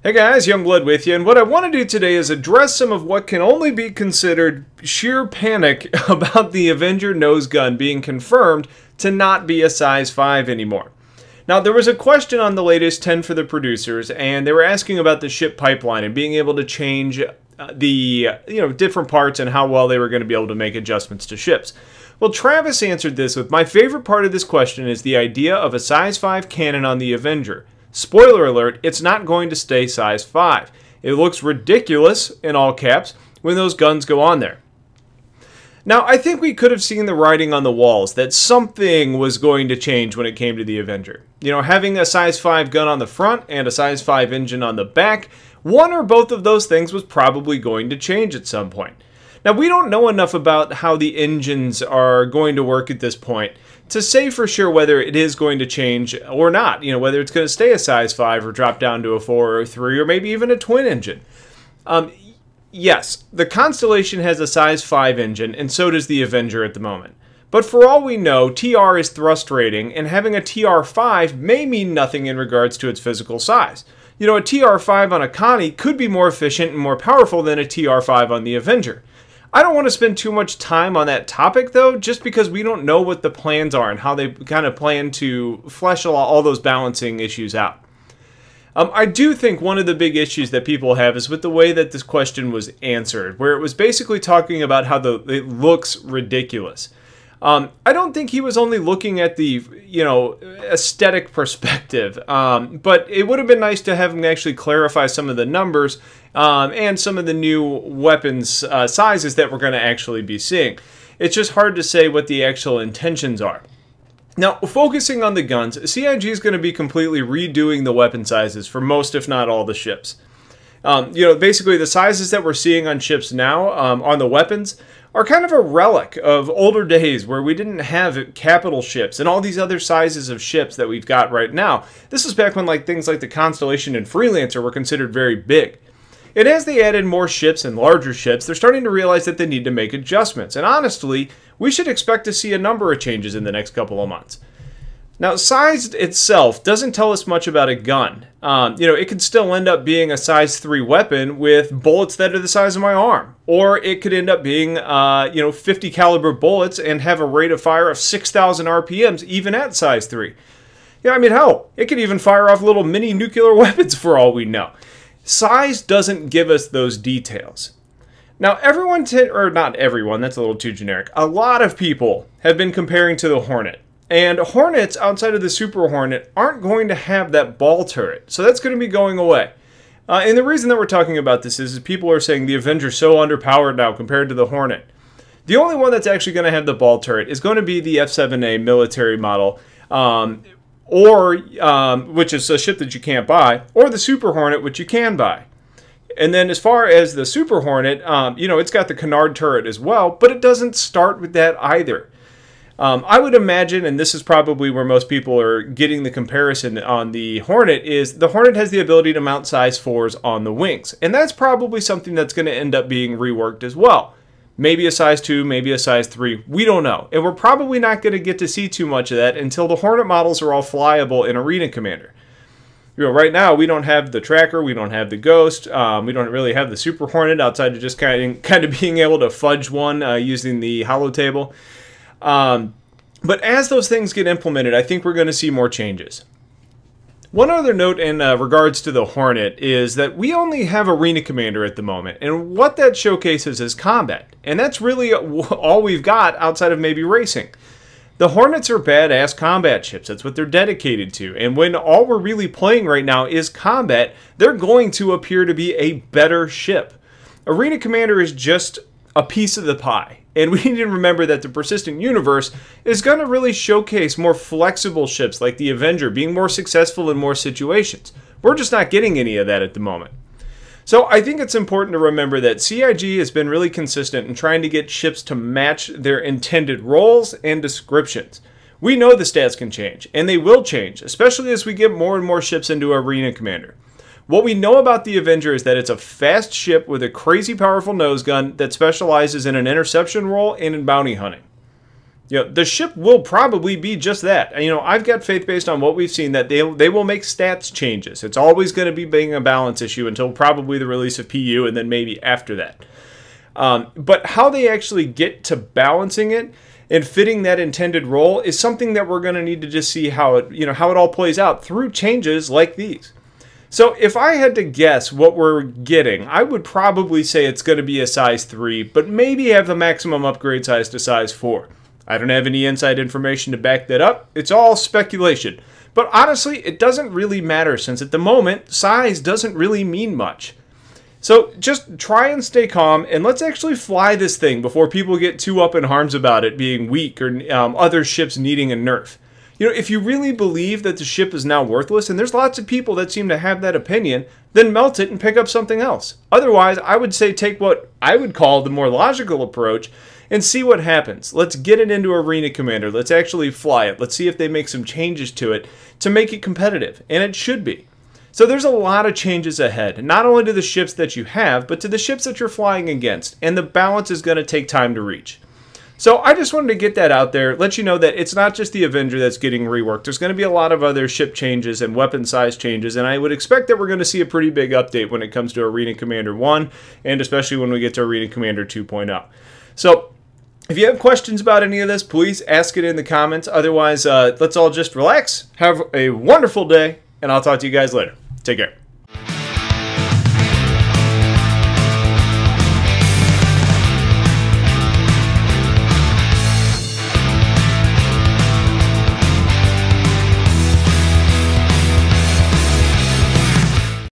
Hey guys, Youngblood with you, and what I want to do today is address some of what can only be considered sheer panic about the Avenger nose gun being confirmed to not be a size 5 anymore. Now, there was a question on the latest 10 for the producers, and they were asking about the ship pipeline and being able to change the different parts and how well they were going to be able to make adjustments to ships. Well, Travis answered this with, my favorite part of this question is the idea of a size 5 cannon on the Avenger. Spoiler alert, it's not going to stay size 5. It looks ridiculous, in all caps, when those guns go on there. Now, I think we could have seen the writing on the walls that something was going to change when it came to the Avenger. You know, having a size 5 gun on the front and a size 5 engine on the back, one or both of those things was probably going to change at some point. Now, we don't know enough about how the engines are going to work at this point to say for sure whether it is going to change or not. You know, whether it's going to stay a size 5 or drop down to a 4 or 3 or maybe even a twin engine. Yes, the Constellation has a size 5 engine, and so does the Avenger at the moment. But for all we know, TR is thrust rating, and having a TR5 may mean nothing in regards to its physical size. You know, a TR5 on a Connie could be more efficient and more powerful than a TR5 on the Avenger. I don't want to spend too much time on that topic, though, just because we don't know what the plans are and how they kind of plan to flesh all those balancing issues out. I do think one of the big issues that people have is with the way that this question was answered, where it was basically talking about how it looks ridiculous. I don't think he was only looking at the, aesthetic perspective, but it would have been nice to have him actually clarify some of the numbers and some of the new weapons sizes that we're going to actually be seeing. It's just hard to say what the actual intentions are. Now, focusing on the guns, CIG is going to be completely redoing the weapon sizes for most, if not all, the ships. Basically the sizes that we're seeing on ships now, on the weapons, are kind of a relic of older days where we didn't have capital ships and all these other sizes of ships that we've got right now. This is back when things like the Constellation and Freelancer were considered very big. And as they added more ships and larger ships, they're starting to realize that they need to make adjustments. And honestly, we should expect to see a number of changes in the next couple of months. Now, size itself doesn't tell us much about a gun. It could still end up being a size 3 weapon with bullets that are the size of my arm. Or it could end up being, 50 caliber bullets and have a rate of fire of 6,000 RPMs even at size 3. Hell, it could even fire off little mini nuclear weapons for all we know. Size doesn't give us those details. Now, not everyone, that's a little too generic. A lot of people have been comparing to the Hornet. And Hornets, outside of the Super Hornet, aren't going to have that ball turret. So that's going to be going away. And the reason that we're talking about this is people are saying the Avenger's so underpowered now compared to the Hornet. The only one that's actually going to have the ball turret is going to be the F7A military model, which is a ship that you can't buy, or the Super Hornet, which you can buy. And then as far as the Super Hornet, it's got the canard turret as well, but it doesn't start with that either. I would imagine, and this is probably where most people are getting the comparison on the Hornet, is the Hornet has the ability to mount size 4s on the wings. And that's probably something that's going to end up being reworked as well. Maybe a size 2, maybe a size 3, we don't know. And we're probably not going to get to see too much of that until the Hornet models are all flyable in Arena Commander. Right now, we don't have the Tracker, we don't have the Ghost, we don't really have the Super Hornet outside of just kind of being able to fudge one using the holo table. But as those things get implemented, I think we're going to see more changes. One other note in regards to the Hornet is that we only have Arena Commander at the moment, and what that showcases is combat. And that's really all we've got outside of maybe racing. The Hornets are badass combat ships. That's what they're dedicated to. And when all we're really playing right now is combat, they're going to appear to be a better ship. Arena Commander is just a piece of the pie. And we need to remember that the persistent universe is going to really showcase more flexible ships like the Avenger being more successful in more situations. We're just not getting any of that at the moment. So I think it's important to remember that CIG has been really consistent in trying to get ships to match their intended roles and descriptions. We know the stats can change, and they will change, especially as we get more and more ships into Arena Commander. What we know about the Avenger is that it's a fast ship with a crazy powerful nose gun that specializes in an interception role and in bounty hunting. You know, the ship will probably be just that. You know, I've got faith based on what we've seen that they will make stats changes. It's always going to be being a balance issue until probably the release of PU and then maybe after that. But how they actually get to balancing it and fitting that intended role is something that we're going to need to just see how it, how it all plays out through changes like these. So if I had to guess what we're getting, I would probably say it's going to be a size 3, but maybe have the maximum upgrade size to size 4. I don't have any inside information to back that up. It's all speculation. But honestly, it doesn't really matter since at the moment, size doesn't really mean much. So just try and stay calm, and let's actually fly this thing before people get too up in arms about it being weak or other ships needing a nerf. You know, if you really believe that the ship is now worthless, and there's lots of people that seem to have that opinion, then melt it and pick up something else. Otherwise, I would say take what I would call the more logical approach and see what happens. Let's get it into Arena Commander. Let's actually fly it. Let's see if they make some changes to it to make it competitive, and it should be. So there's a lot of changes ahead, not only to the ships that you have, but to the ships that you're flying against, and the balance is going to take time to reach. So I just wanted to get that out there, let you know that it's not just the Avenger that's getting reworked. There's going to be a lot of other ship changes and weapon size changes, and I would expect that we're going to see a pretty big update when it comes to Arena Commander 1, and especially when we get to Arena Commander 2.0. So if you have questions about any of this, please ask it in the comments. Otherwise, let's all just relax, have a wonderful day, and I'll talk to you guys later. Take care.